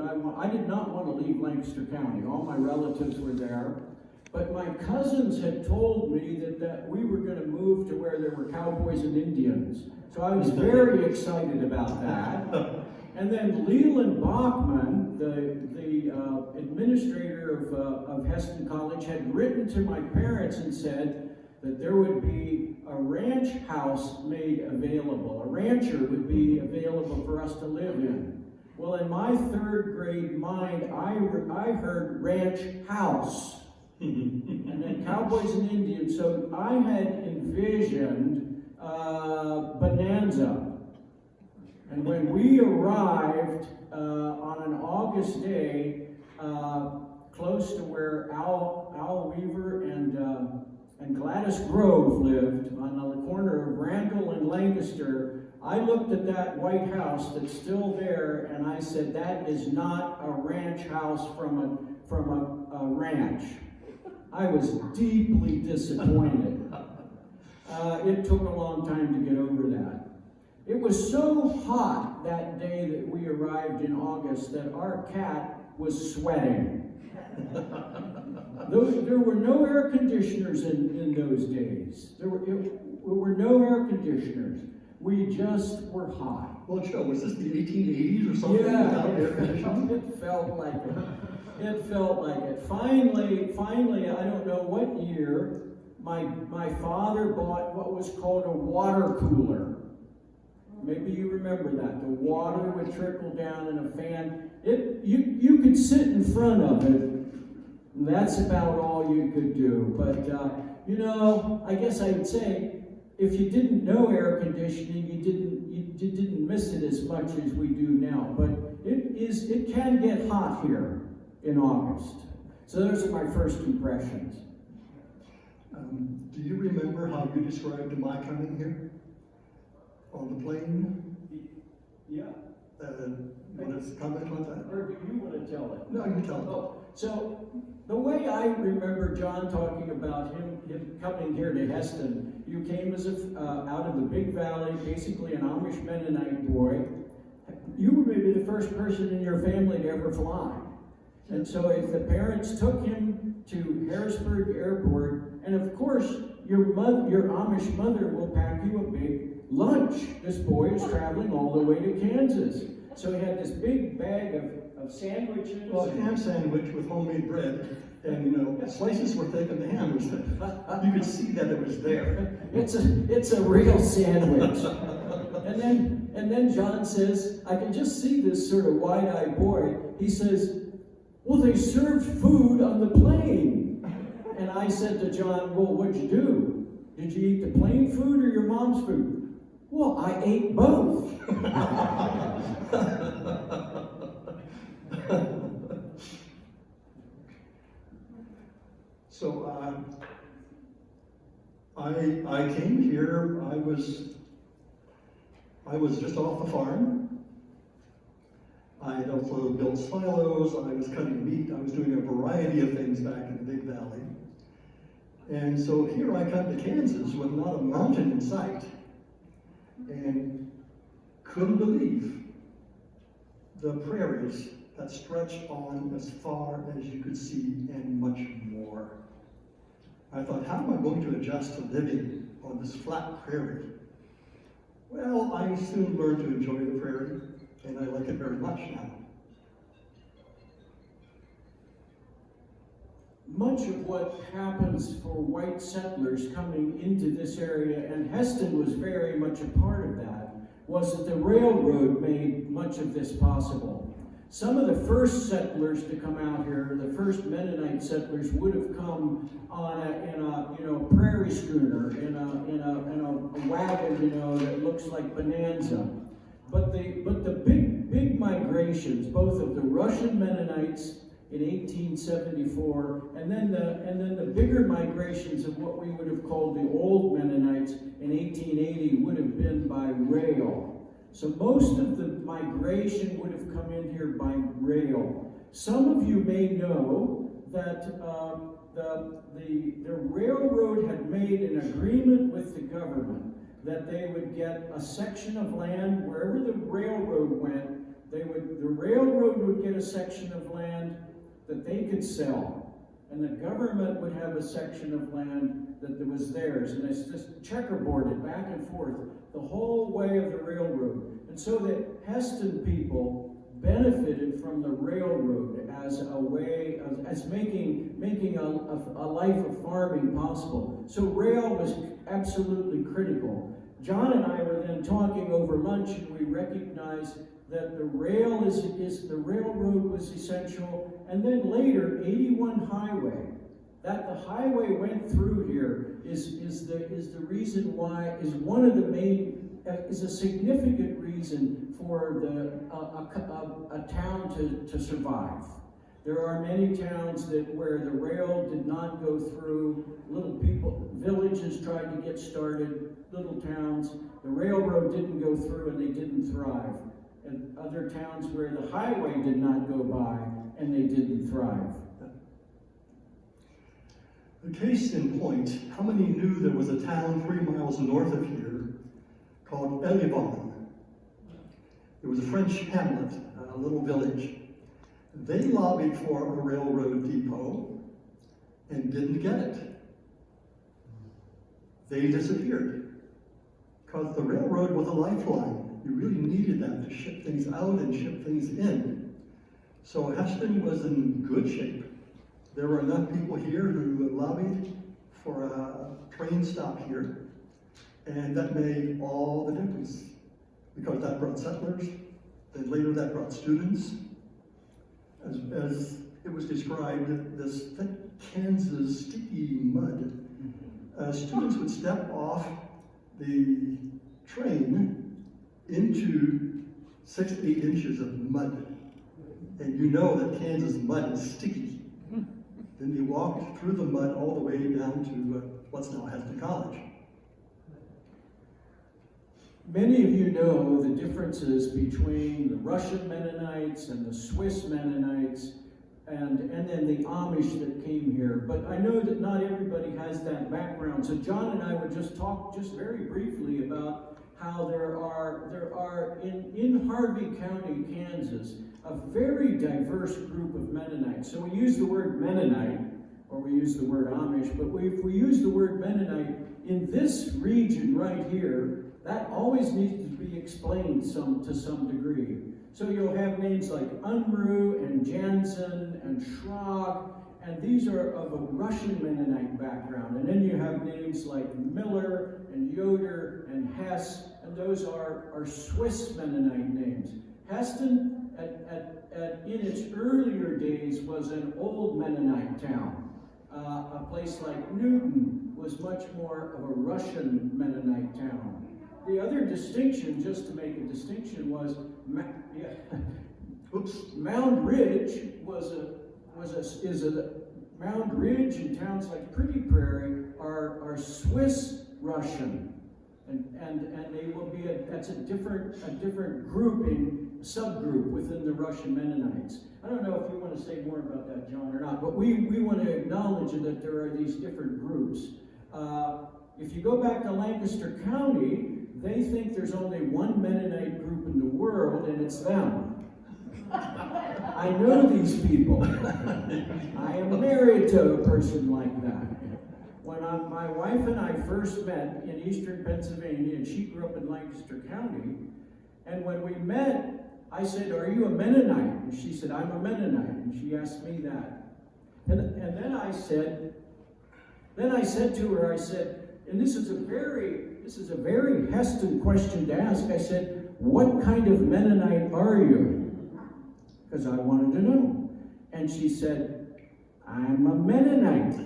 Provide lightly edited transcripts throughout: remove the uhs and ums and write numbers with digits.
I did not want to leave Lancaster County. All my relatives were there. But my cousins had told me that we were going to move to where there were cowboys and Indians. So I was very excited about that. And then Leland Bachman, the administrator of Hesston College, had written to my parents and said that there would be a ranch house made available. A rancher would be available for us to live in. Well, in my third grade mind, I heard ranch house. And then cowboys and Indians. So I had envisioned Bonanza. And when we arrived on an August day, close to where Al Weaver and Gladys Grove lived, on the corner of Randall and Lancaster, I looked at that white house that's still there, and I said, that is not a ranch house from a ranch. I was deeply disappointed. It took a long time to get over that. It was so hot that day that we arrived in August that our cat was sweating. There were no air conditioners in those days. There were no air conditioners. We just were hot. Well, Joe, was this the 1880s or something? Yeah, it felt like it. It felt like it. Finally, I don't know what year, my father bought what was called a water cooler. Maybe you remember that. The water would trickle down in a fan. You could sit in front of it. And that's about all you could do. But, I guess I would say, if you didn't know air conditioning, you didn't miss it as much as we do now. But it can get hot here in August. So those are my first impressions. Do you remember how you described my coming here? On the plane? Yeah. Want to comment on that? Or do you want to tell it? No, you tell it. Oh, so the way I remember John talking about him coming here to Hesston, you came as out of the Big Valley, basically an Amish Mennonite boy. You were maybe the first person in your family to ever fly. And so if the parents took him to Harrisburg Airport, and of course, your Amish mother will pack you a big lunch. This boy is traveling all the way to Kansas. So he had this big bag of sandwiches. Well, a ham sandwich with homemade bread, and the slices were thick and the ham was thick. You could see that it was there. It's a real sandwich. And then John says, I can just see this sort of wide-eyed boy. He says, well, they served food on the plane. And I said to John, well, what'd you do? Did you eat the plane food or your mom's food? Well, I ate both. So I came here. I was just off the farm. I had also built silos. I was cutting meat. I was doing a variety of things back in the Big Valley. And so here I come to Kansas with not a mountain in sight, and couldn't believe the prairies that stretch on as far as you could see and much more. I thought, how am I going to adjust to living on this flat prairie? Well, I soon learned to enjoy the prairie, and I like it very much now. Much of what happens for white settlers coming into this area, and Hesston was very much a part of that, was that the railroad made much of this possible. Some of the first settlers to come out here, the first Mennonite settlers, would have come in a prairie schooner, in a wagon, that looks like Bonanza. But the big migrations, both of the Russian Mennonites in 1874, and then the bigger migrations of what we would have called the old Mennonites in 1880 would have been by rail. So most of the migration would have come in here by rail. Some of you may know that the railroad had made an agreement with the government that they would get a section of land wherever the railroad went. the railroad would get a section of land that they could sell, and the government would have a section of land that was theirs, and it's just checkerboarded back and forth the whole way of the railroad. And so that Hesston people benefited from the railroad as a way of making a life of farming possible. So rail was absolutely critical. John and I were then talking over lunch, and we recognized that the railroad was essential, and then later 81 highway. That the highway went through here is the reason why, is one of the main, is a significant reason for a town to survive. There are many towns where the rail did not go through. Villages tried to get started, little towns. The railroad didn't go through and they didn't thrive. And other towns where the highway did not go by and they didn't thrive. The case in point, how many knew there was a town 3 miles north of here called Elivon? It was a French hamlet, a little village. They lobbied for a railroad depot and didn't get it. They disappeared because the railroad was a lifeline. You really needed that to ship things out and ship things in. So Hesston was in good shape. There were enough people here who lobbied for a train stop here, and that made all the difference because that brought settlers, then later that brought students. As it was described, this thick Kansas sticky mud. Students would step off the train into 6 to 8 inches of mud. And you know that Kansas mud is sticky. Then they walked through the mud all the way down to what's now Hesston College. Many of you know the differences between the Russian Mennonites and the Swiss Mennonites and then the Amish that came here. But I know that not everybody has that background. So John and I would just talk just very briefly about how there are in Harvey County, Kansas, a very diverse group of Mennonites. So we use the word Mennonite, or we use the word Amish, but if we use the word Mennonite in this region right here, that always needs to be explained to some degree. So you'll have names like Unruh and Jansen and Schrag, and these are of a Russian Mennonite background. And then you have names like Miller and Yoder and Hess, and those are Swiss Mennonite names. Hesston, in its earlier days, was an old Mennonite town. A place like Newton was much more of a Russian Mennonite town. The other distinction, just to make a distinction, was Mound Ridge Mound Ridge and towns like Pretty Prairie are Swiss Russian, and they will be that's a different grouping, subgroup within the Russian Mennonites. I don't know if you want to say more about that, John, or not, but we want to acknowledge that there are these different groups. If you go back to Lancaster County, they think there's only one Mennonite group in the world, and it's them. I know these people. I am married to a person like that. When my wife and I first met in eastern Pennsylvania, and she grew up in Lancaster County, and when we met, I said, "Are you a Mennonite?" And she said, "I'm a Mennonite." And she asked me that. And then I said to her, and this is a very Hesston question to ask. I said, "What kind of Mennonite are you?" Because I wanted to know. And she said, "I'm a Mennonite."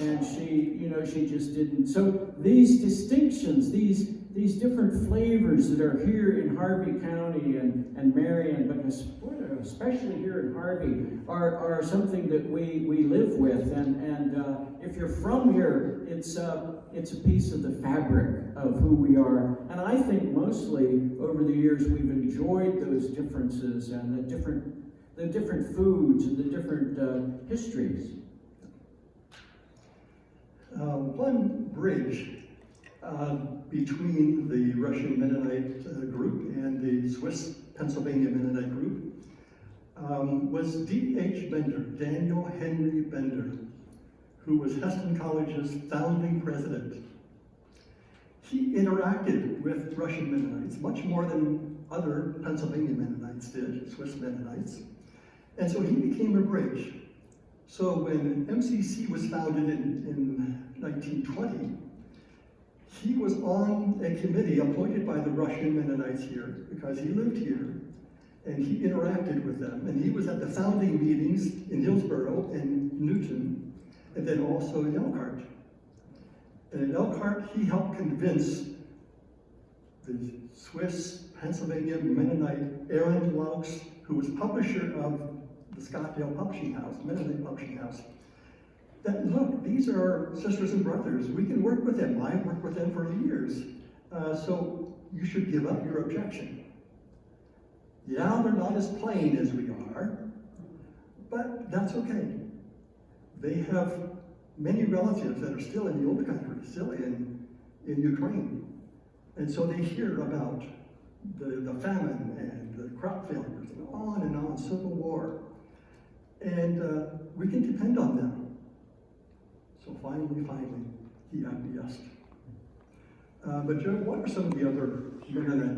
And she just didn't. So these distinctions, these different flavors that are here in Harvey County and Marion, but especially here in Harvey, are something that we live with. And if you're from here, it's a piece of the fabric of who we are. And I think mostly over the years we've enjoyed those differences and the different foods and the different histories. One bridge between the Russian Mennonite group and the Swiss Pennsylvania Mennonite group, was D.H. Bender, Daniel Henry Bender, who was Hesston College's founding president. He interacted with Russian Mennonites much more than other Pennsylvania Mennonites did, Swiss Mennonites. And so he became a bridge. So when MCC was founded in 1920, he was on a committee appointed by the Russian Mennonites here because he lived here and he interacted with them. And he was at the founding meetings in Hillsborough and Newton, and then also in Elkhart. And in Elkhart, he helped convince the Swiss Pennsylvania Mennonite Aaron Laux, who was publisher of the Scottdale Publishing House, Mennonite Publishing House, that look, these are sisters and brothers. We can work with them. I've worked with them for years. So you should give up your objection. Yeah, they're not as plain as we are, but that's okay. They have many relatives that are still in the old country, still in Ukraine. And so they hear about the famine and the crop failures and on, Civil War. And we can depend on them. So finally, he acquiesced. But Joe, what are some of the other Mennonite